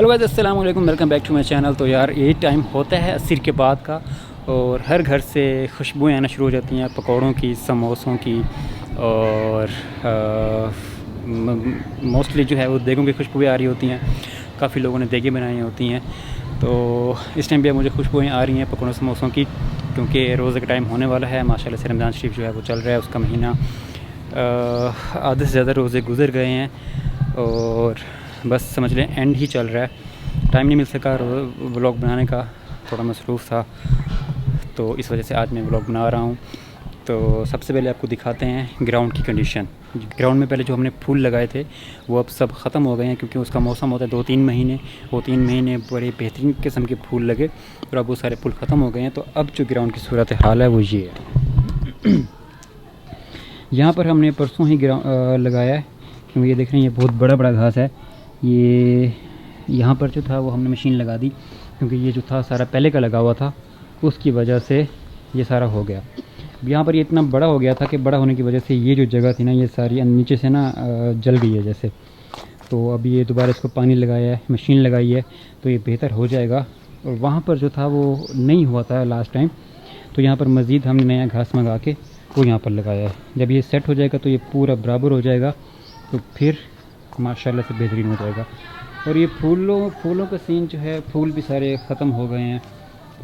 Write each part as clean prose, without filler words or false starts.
Hello guys, अस्सलाम वालेकुम, welcome back to my channel. तो यार ये टाइम होता है असर के बाद का और हर घर से खुशबुएं आना शुरू हो जाती हैं पकौड़ों की, समोसों की और मोस्टली जो है वो देगों की खुशबुएं आ रही होती हैं। काफ़ी लोगों ने देगें बनाई होती हैं, तो इस टाइम भी अब मुझे खुशबुएं आ रही हैं पकौड़ों समोसों की, क्योंकि रोज़े का टाइम होने वाला है। माशाल्लाह से रमज़ान शरीफ जो है वो चल रहा है, उसका महीना आधे से ज़्यादा रोज़े गुजर गए हैं और बस समझ लें एंड ही चल रहा है। टाइम नहीं मिल सका व्लॉग बनाने का, थोड़ा मसरूफ़ था, तो इस वजह से आज मैं व्लॉग बना रहा हूँ। तो सबसे पहले आपको दिखाते हैं ग्राउंड की कंडीशन। ग्राउंड में पहले जो हमने फूल लगाए थे वो अब सब ख़त्म हो गए हैं, क्योंकि उसका मौसम होता है 2-3 महीने। वो 3 महीने बड़े बेहतरीन किस्म के फूल लगे और अब वो सारे फूल ख़त्म हो गए हैं। तो अब जो ग्राउंड की सूरत हाल है वो ये है। यहाँ पर हमने परसों ही लगाया है, क्योंकि ये देख रहे हैं ये बहुत बड़ा बड़ा घास है। ये यहाँ पर जो था वो हमने मशीन लगा दी, क्योंकि ये जो था सारा पहले का लगा हुआ था, उसकी वजह से ये सारा हो गया। यहाँ पर ये इतना बड़ा हो गया था कि बड़ा होने की वजह से ये जो जगह थी ना, ये सारी नीचे से ना जल गई है जैसे। तो अभी ये दोबारा इसको पानी लगाया है, मशीन लगाई है, तो ये बेहतर हो जाएगा। और वहाँ पर जो था वो नहीं हुआ था लास्ट टाइम, तो यहाँ पर मज़ीद हमने नया घास मंगा के वो यहाँ पर लगाया है। जब ये सेट हो जाएगा तो ये पूरा बराबर हो जाएगा, तो फिर माशाल्लाह से बेहतरीन हो जाएगा। और ये फूलों का सीन जो है, फूल भी सारे ख़त्म हो गए हैं,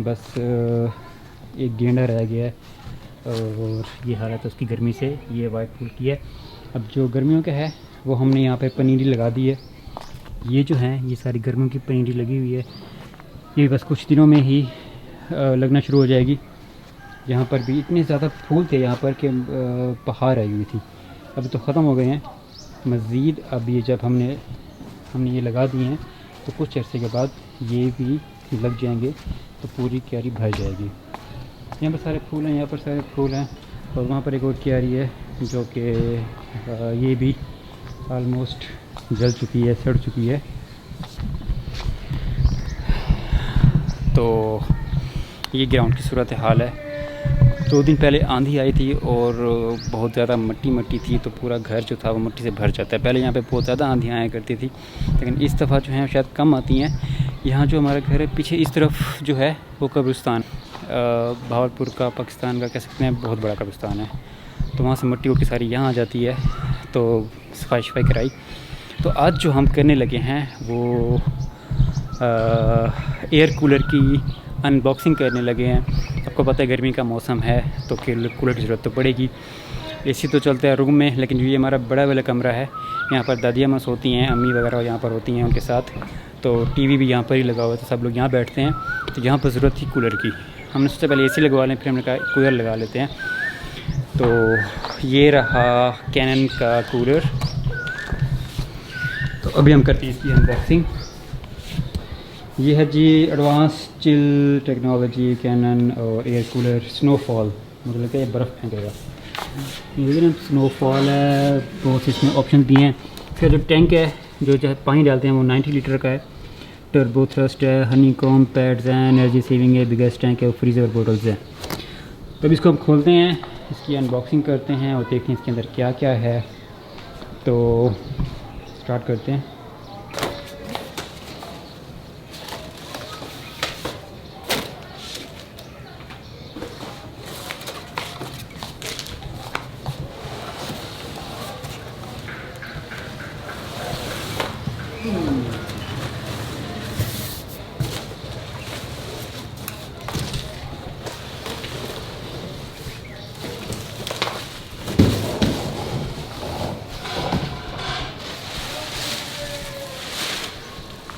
बस एक गेंडा रह गया है और ये हालत है उसकी गर्मी से। ये वाइट फूल की है। अब जो गर्मियों का है वो हमने यहाँ पे पनीरी लगा दी है। ये जो है ये सारी गर्मियों की पनीरी लगी हुई है, ये बस कुछ दिनों में ही लगना शुरू हो जाएगी। यहाँ पर भी इतने ज़्यादा फूल थे यहाँ पर कि पहाड़ आई हुई थी, अभी तो ख़त्म हो गए हैं। मज़ीद अब ये जब हमने ये लगा दिए हैं तो कुछ अर्से के बाद ये भी लग जाएंगे, तो पूरी क्यारी भर जाएगी। यहाँ पर सारे फूल हैं, यहाँ पर सारे फूल हैं, और वहाँ पर एक और क्यारी है जो कि ये भी आलमोस्ट जल चुकी है, सड़ चुकी है। तो ये ग्राउंड की सूरत हाल है। 2 दिन पहले आंधी आई थी और बहुत ज़्यादा मट्टी थी, तो पूरा घर जो था वो मिट्टी से भर जाता है। पहले यहाँ पे बहुत ज़्यादा आंधियाँ आया करती थी, लेकिन इस दफ़ा जो है शायद कम आती हैं। यहाँ जो हमारा घर है पीछे इस तरफ जो है वो कब्रिस्तान, भावलपुर का, पाकिस्तान का कह सकते हैं, बहुत बड़ा कब्रिस्तान है। तो वहाँ से मिट्टी की सारी यहाँ आ जाती है, तो सफाई कराई। तो आज जो हम करने लगे हैं वो एयर कूलर की अनबॉक्सिंग करने लगे हैं। आपको पता है गर्मी का मौसम है, तो कूलर की ज़रूरत तो पड़ेगी। एसी तो चलता है रूम में, लेकिन जो ये हमारा बड़ा वाला कमरा है, यहाँ पर दादियाँ मस होती हैं, अम्मी वगैरह यहाँ पर होती हैं उनके साथ, तो टीवी भी यहाँ पर ही लगा हुआ है, तो सब लोग यहाँ बैठते हैं। तो यहाँ पर ज़रूरत थी कूलर की। हमने सोचा पहले एसी लगवा लें, फिर हमने कहा कूलर लगा लेते हैं। तो ये रहा कैनन का कूलर। तो अभी हम करते हैं इसकी अनबॉक्सिंग। ये है जी एडवांस चिल टेक्नोलॉजी कैनन और एयर कूलर स्नोफॉल, मतलब कि ये बर्फ़ फेंकेगा। ये ना स्नोफॉल है, बहुत इसमें ऑप्शन दिए हैं। फिर जो टैंक है जो पानी डालते हैं वो 90 लीटर का है। टर्बो थ्रस्ट है, हनी कॉम पैड्स हैं, एनर्जी सेविंग है, बिगेस्ट टैंक है और फ्रीज़र बोटल्स हैं। तो अब इसको हम खोलते हैं, इसकी अनबॉक्सिंग करते हैं और देखते हैं इसके अंदर क्या क्या है। तो स्टार्ट करते हैं।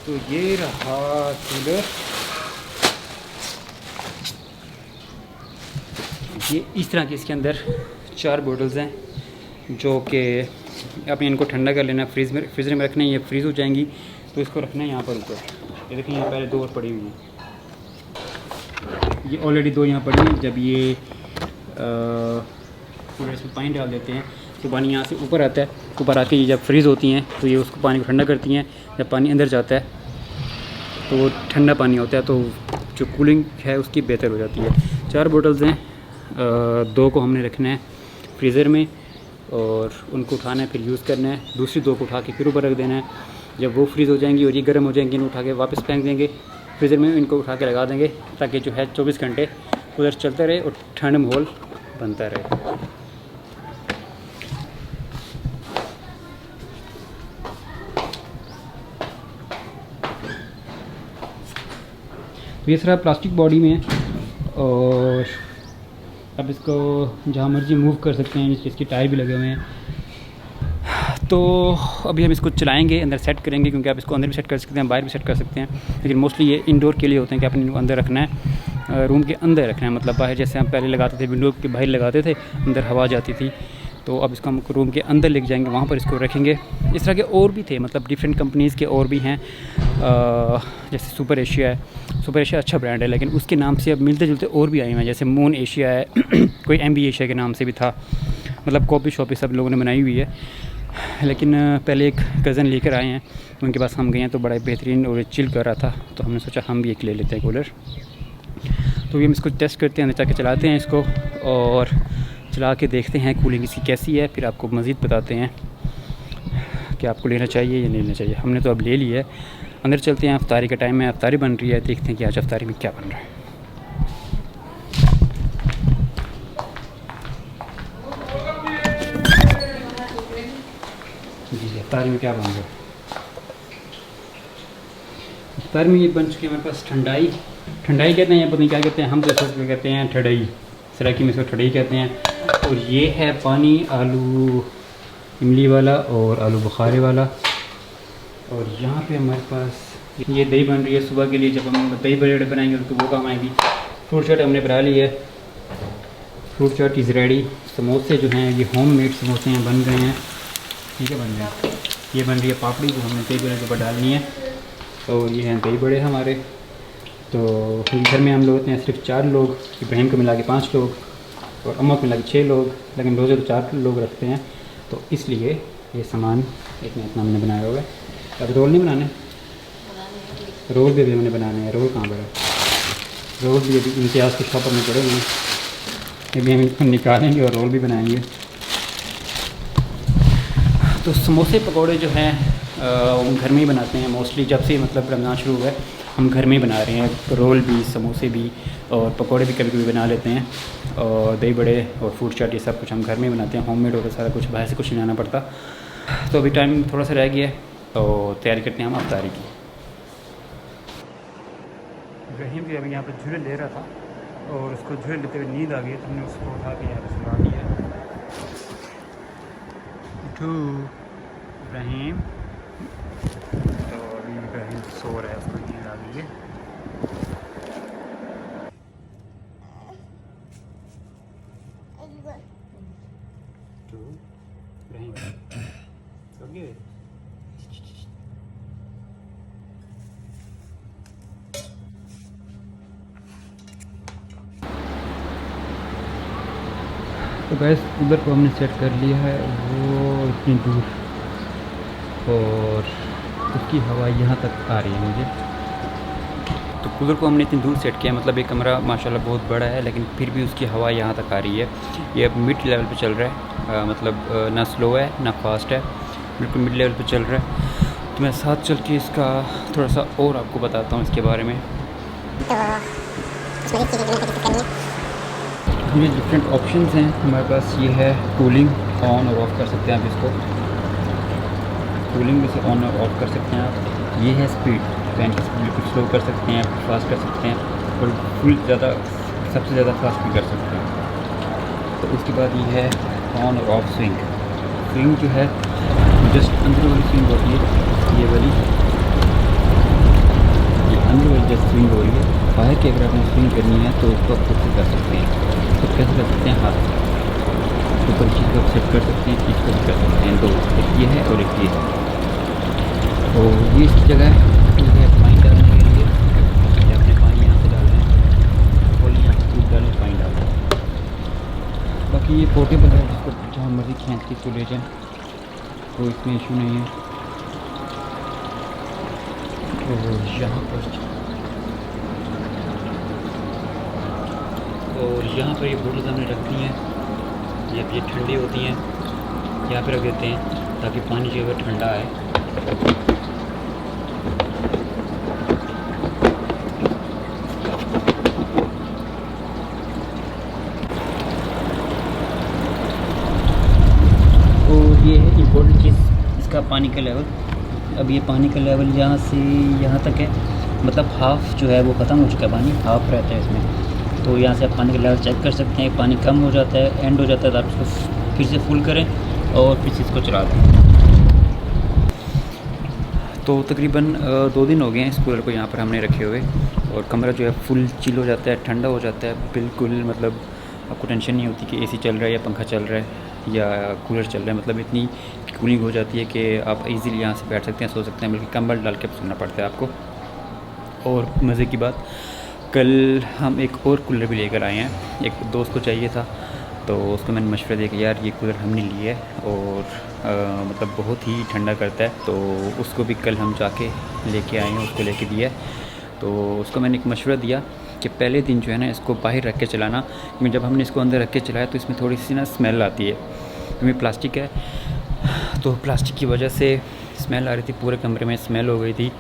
तो ये रहा कूलर। ये इस तरह के इसके अंदर 4 बोतल्स हैं, जो कि आपने इनको ठंडा कर लेना, फ्रीज़र में रखना है। ये फ्रीज़ हो जाएंगी तो इसको रखना है यहाँ पर ऊपर। ये देखें, यहाँ पहले 2 और पड़ी हुई हैं, ये ऑलरेडी 2 यहाँ पड़ी हैं। जब ये पूरे इसमें पानी डाल देते हैं तो पानी यहाँ से ऊपर आता है, ऊपर आके ये जब फ्रीज़ होती हैं तो ये उसको पानी को ठंडा करती हैं। जब पानी अंदर जाता है तो वो ठंडा पानी होता है, तो जो कूलिंग है उसकी बेहतर हो जाती है। 4 बोतल्स हैं, 2 को हमने रखना है फ्रीज़र में और उनको उठाना है, फिर यूज़ करना है। दूसरी 2 को उठा के फिर ऊपर रख देना है। जब वो फ्रीज़ हो जाएंगी और ये गर्म हो जाएंगी, इनको उठा के वापस फेंक देंगे फ्रीज़र में, इनको उठा के लगा देंगे ताकि जो है 24 घंटे उधर चलता रहे और ठंड माहौल बनता रहे। तो ये सारा प्लास्टिक बॉडी में है और अब इसको जहाँ मर्जी मूव कर सकते हैं, इसकी टायर भी लगे हुए हैं। तो अभी हम इसको चलाएंगे, अंदर सेट करेंगे, क्योंकि आप इसको अंदर भी सेट कर सकते हैं, बाहर भी सेट कर सकते हैं, लेकिन मोस्टली ये इंडोर के लिए होते हैं कि आपने अंदर रखना है, रूम के अंदर रखना है। मतलब बाहर जैसे हम पहले लगाते थे विंडो के बाहर लगाते थे, अंदर हवा जाती थी, तो अब इसको हम रूम के अंदर लेके जाएंगे, वहाँ पर इसको रखेंगे। इस तरह के और भी थे, मतलब डिफरेंट कंपनीज़ के और भी हैं, जैसे सुपर एशिया है। सुपर एशिया अच्छा ब्रांड है, लेकिन उसके नाम से अब मिलते जुलते और भी आए हैं, जैसे मून एशिया है कोई MB एशिया के नाम से भी था। मतलब कॉपी शॉपी सब लोगों ने बनाई हुई है, लेकिन पहले एक कज़न लेकर आए हैं, उनके पास हम गए हैं तो बड़ा बेहतरीन और चिल कर रहा था, तो हमने सोचा हम भी एक ले लेते हैं कूलर। तो ये हम इसको टेस्ट करते हैं, अंदर जाके चलाते हैं इसको और चला के देखते हैं कूलिंग इसकी कैसी है, फिर आपको मज़ीद बताते हैं कि आपको लेना चाहिए या नहीं लेना चाहिए। हमने तो अब ले लिया है, अंदर चलते हैं। अफ्तारी का टाइम है, अफ्तारी बन रही है, देखते हैं कि आज अफ्तारी में क्या बन रहा है। जी अफ्तारी में क्या बन रहा है? अफ्तारी में ये बन चुकी है हमारे पास ठंडाई। ठंडाई कहते हैं या पता नहीं क्या कहते हैं, हम तो इसको कहते हैं ठंडाई, सराकी में इसको ठंडाई कहते हैं। और ये है पानी आलू इमली वाला और आलू बुखारे वाला। और यहाँ पे हमारे पास ये दही बन रही है सुबह के लिए, जब हम दही बड़े बनाएंगे तो वो काम आएगी। फ्रूट चाट हमने बना ली है, फ्रूट चाट इज़ रेडी। समोसे जो हैं ये होम मेड समोसे हैं, बन गए हैं, ठीक है, बन गए हैं। ये बन रही है पापड़ी जो हमने दही बड़े के ऊपर डालनी है, और ये हैं दही बड़े हमारे। तो घर में हम लोग होते हैं सिर्फ 4 लोग, इब्राहिम को मिला के 5 लोग और अम्मा को मिला के 6 लोग, लेकिन रोज़े तो 4 लोग रखते हैं, तो इसलिए ये सामान इतना हमने बनाया हुआ है। अब रोल नहीं बनाने, रोल भी अभी हमने बनाने हैं। रोल कहाँ पर है? रोल भी अभी इम्तियाज़ के शॉपर में पड़े हुए हैं, अभी हम इनको निकालेंगे और रोल भी बनाएंगे। तो समोसे पकौड़े जो हैं हम घर में ही बनाते हैं मोस्टली, जब से मतलब रमज़ान शुरू हुआ है हम घर में ही बना रहे हैं। रोल भी, समोसे भी और पकौड़े भी कभी कभी बना लेते हैं, और दही बड़े और फ्रूट चाट ये सब कुछ हम घर में ही बनाते हैं। होममेड होता है सारा कुछ, बाहर से कुछ नहीं लाना पड़ता। तो अभी टाइम थोड़ा सा रह गया है, तो तैयारी करते हैं हम अफ्तारी की। इब्राहिम भी अभी यहाँ पर झूले ले रहा था और उसको झूले लेते हुए नींद आ गई, तो हमने उसको उठा के यहाँ पर सुला दिया। उठो इब्राहिम, तो अभी इब्राहिम सो रहा है, उसको नींद आ गई है। तो इब्राहिम सो गए। तो गैस उधर को हमने सेट कर लिया है, वो इतनी दूर, और उसकी हवा यहाँ तक आ रही है मुझे। तो कूलर को हमने इतनी दूर सेट किया, मतलब ये कमरा माशाल्लाह बहुत बड़ा है, लेकिन फिर भी उसकी हवा यहाँ तक आ रही है। ये अब मिड लेवल पे चल रहा है, मतलब ना स्लो है ना फास्ट है, बिल्कुल मिड लेवल पे चल रहा है। तो मैं साथ चल के इसका थोड़ा सा और आपको बताता हूँ इसके बारे में। ये डिफरेंट ऑप्शंस हैं हमारे पास। ये है कूलिंग, ऑन और ऑफ़ कर सकते हैं आप इसको, कूलिंग में से ऑन और ऑफ़ कर सकते हैं आप। ये है स्पीड, फैन की स्पीड बिल्कुल स्लो कर सकते हैं, फास्ट कर सकते हैं, और फुल ज़्यादा, सबसे ज़्यादा फास्ट भी कर सकते हैं। तो उसके बाद ये है ऑन और ऑफ स्विंग। स्विंग जो है जस्ट अंदर वाली स्विंग होती है, ये वाली, ये अंदर वाली जस्ट स्विंग हो रही है। बाहर की अगर आपने स्विंग करनी है तो उसको खुद से कर सकते हैं। तो कैसे कर सकते हैं? हाथ से ऊपर चीज़ को सेट कर सकते हैं, चीज़ को भी कर सकते हैं। दो, एक ये है और एक ये है। तो ये इस जगह है पानी डालने के लिए, अपने पानी यहाँ से डालना है, और यहाँ से दूध डालें, पानी डालना है। बाकी ये पोर्टेबल है, जिसको जहाँ मर्जी खींच के इसको ले जाएँ, तो इसमें इशू नहीं है। और यहाँ पर ये बोतल हमने रखनी है, ये ठंडी होती हैं, यहाँ पर रख देते हैं ताकि पानी जो है ठंडा आए। पानी का लेवल, अब ये पानी का लेवल यहाँ से यहाँ तक है, मतलब हाफ़ जो है वो ख़त्म हो चुका है, पानी हाफ़ रहता है इसमें। तो यहाँ से आप पानी का लेवल चेक कर सकते हैं, पानी कम हो जाता है, एंड हो जाता है, तो आप इसको फिर से फुल करें और फिर से इसको चला दें। तो तकरीबन 2 दिन हो गए हैं इस कूलर को यहाँ पर हमने रखे हुए, और कमरा जो है फुल चिल हो जाता है, ठंडा हो जाता है बिल्कुल। मतलब आपको टेंशन नहीं होती कि एसी चल रहा है या पंखा चल रहा है या कूलर चल रहा है, मतलब इतनी कूलिंग हो जाती है कि आप इजीली यहाँ से बैठ सकते हैं, सो सकते हैं, बल्कि कंबल डाल के सोना पड़ता है आपको। और मज़े की बात, कल हम एक और कूलर भी लेकर आए हैं, एक दोस्त को चाहिए था, तो उसको मैंने मशवरा दिया कि यार ये कूलर हमने लिया है और मतलब बहुत ही ठंडा करता है, तो उसको भी कल हम जाके लेके आए हैं, उसको लेके दिया है। तो उसको मैंने एक मशवरा दिया कि पहले दिन जो है ना इसको बाहर रख के चलाना, क्योंकि जब हमने इसको अंदर रख के चलाया तो इसमें थोड़ी सी ना स्मेल आती है, क्योंकि प्लास्टिक है, तो प्लास्टिक की वजह से स्मेल आ रही थी, पूरे कमरे में स्मेल हो गई थी।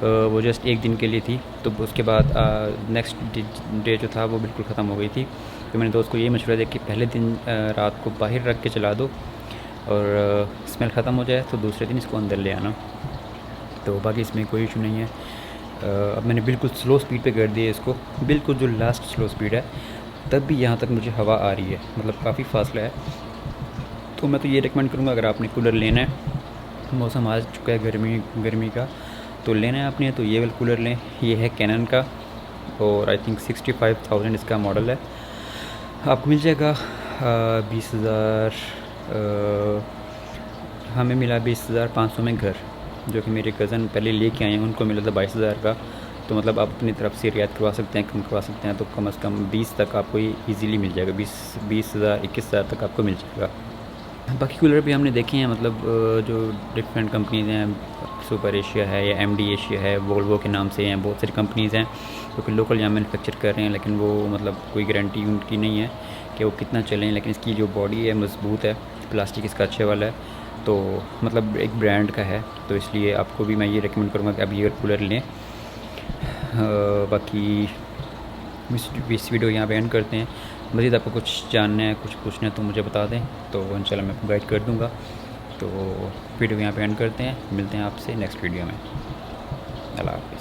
वो जस्ट एक दिन के लिए थी, तो उसके बाद नेक्स्ट डे जो था वो बिल्कुल ख़त्म हो गई थी। तो मैंने दोस्त को ये मशवरा दिया कि पहले दिन रात को बाहर रख के चला दो, और स्मेल ख़त्म हो जाए तो दूसरे दिन इसको अंदर ले आना। तो बाकी इसमें कोई इशू नहीं है। अब मैंने बिल्कुल स्लो स्पीड पे कर दिया इसको, बिल्कुल जो लास्ट स्लो स्पीड है, तब भी यहाँ तक मुझे हवा आ रही है, मतलब काफ़ी फासला है। तो मैं तो ये रिकमेंड करूँगा, अगर आपने कूलर लेना है, मौसम आ चुका है गर्मी का, तो लेना है आपने तो ये वाला कूलर लें। ये है कैनन का, और आई थिंक 65,000 इसका मॉडल है। आपको मिल जाएगा 20,000, हमें मिला 20,500 में घर, जो कि मेरे कज़न पहले लेके आए हैं, उनको मिला था 22,000 का। तो मतलब आप अपनी तरफ से रियायत करवा सकते हैं, कम करवा सकते हैं, तो कम से कम 20 तक आपको ये ईज़िली मिल जाएगा, 20,000 21,000 तक आपको मिल जाएगा। बाकी कूलर भी हमने देखे हैं, मतलब जो डिफरेंट कंपनीज़ हैं, सुपर एशिया है या MD एशिया है, वोल्वो के नाम से हैं, बहुत सारी कंपनीज़ हैं जो कि लोकल यहाँ मैन्युफैक्चर कर रहे हैं, लेकिन वो मतलब कोई गारंटी उनकी नहीं है कि वो कितना चलें। लेकिन इसकी जो बॉडी है मज़बूत है, प्लास्टिक इसका अच्छे वाला है, तो मतलब एक ब्रांड का है, तो इसलिए आपको भी मैं ये रिकमेंड करूँगा कि आप ये कूलर लें। बाकी इस वीडियो यहाँ पे एंड करते हैं। मज़ीद आपको कुछ जानना है, कुछ पूछना है तो मुझे बता दें, तो इंशाल्लाह मैं आपको गाइड कर दूँगा। तो वीडियो यहाँ पे एंड करते हैं, मिलते हैं आपसे नेक्स्ट वीडियो में। अल्लाह हाफ़िज़।